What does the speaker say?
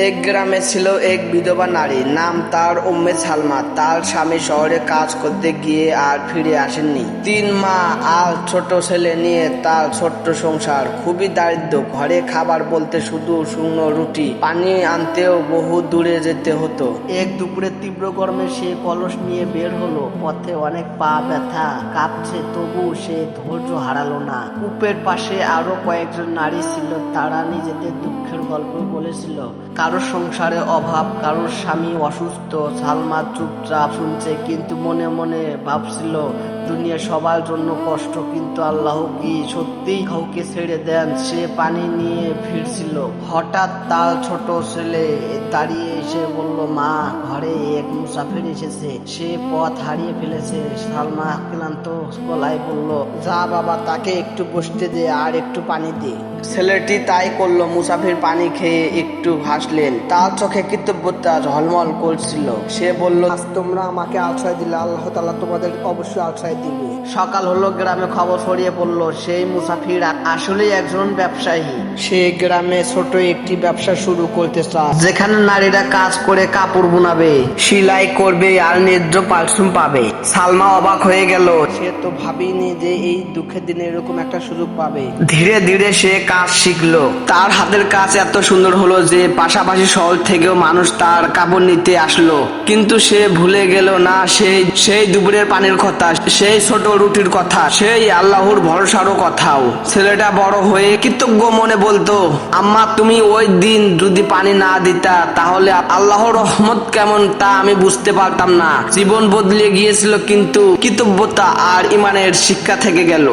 এক গ্রামে ছিল এক বিধবা নারী, নাম তার উম্মে সালমা। তার স্বামী শহরে কাজ করতে গিয়ে আর ফিরে আসেননি। 3 মা আর ছোট ছেলে নিয়ে তার ছোট্ট সংসার খুবই দারিদ্র। ঘরে খাবার বলতে শুধু শুকনো রুটি, পানি আনতেও বহু দূরে যেতে হতো। এক দুপুরে তীব্র গরমে সে কলস নিয়ে বের হলো। পথে অনেক পা ব্যথা, কাঁপছে, তবু সে ধৈর্য হারালো না। কূপের পাশে আরো কয়েকজন নারী ছিল, তারা নিজেদের দুঃখের গল্প বলেছিল। কারোর সংসারে অভাব, কারোর স্বামী অসুস্থ। সালমা চুপচাপ শুনছে, কিন্তু মনে মনে ভাবছিল দুনিয়া সবার জন্য কষ্ট, কিন্তু আল্লাহ কি সত্যিই কাউকে ছেড়ে দেন? সে পানি নিয়ে ফিরছিল, হঠাৎ তার ছোট ছেলে দাঁড়িয়ে এসে বলল, মা, ঘরে এক মুসাফির এসেছে, সে পথ হারিয়ে ফেলেছে। সালমা ক্লান্ত গলায় বলল, যা বাবা, তাকে একটু বসতে দে আর একটু পানি দে। ছেলেটি তাই করলো। মুসাফির পানি খেয়ে একটু হাসলেন, তার চোখে কৃতজ্ঞতা ঝলমল করছিল। সে বলল, আজ তোমরা আমাকে আশ্রয় দিলে, আল্লাহ তাআলা তোমাদের অবশ্যই আশ্রয় দিবে। সকাল হলো, গ্রামে খবর ছড়িয়ে পড়ল সেই মুসাফির আসলেই একজন ব্যবসায়ী। সে গ্রামে ছোট একটি ব্যবসা শুরু করতে চায়, যেখানে নারীরা কাজ করে কাপড় বুনাবে, সেলাই করবে আর ন্যায্য পারিশ্রমিক পাবে। সালমা অবাক হয়ে গেল। সে তো ভাবিনি যে এই দুঃখের দিনে এরকম একটা সুযোগ পাবে। ধীরে ধীরে সে কাজ শিখলো। তার হাতের কাজ এত সুন্দর হলো যে পাশাপাশি শহর থেকেও মানুষ তার কাপড় নিতে আসলো। কিন্তু সে ভুলে গেল না সেই দুপুরের পানির কথা, সেই ছোট রুটির কথা, সেই আল্লাহর ভরসারও কথাও। ছেলেটা বড় হয়ে কৃতজ্ঞ মনে বলতো, আম্মা, তুমি ওই দিন যদি পানি না দিতা তাহলে আল্লাহর রহমত কেমন তা আমি বুঝতে পারতাম না। জীবন বদলে গিয়েছিল, কিন্তু কৃতজ্ঞতা আর ইমানের শিক্ষা থেকে গেল।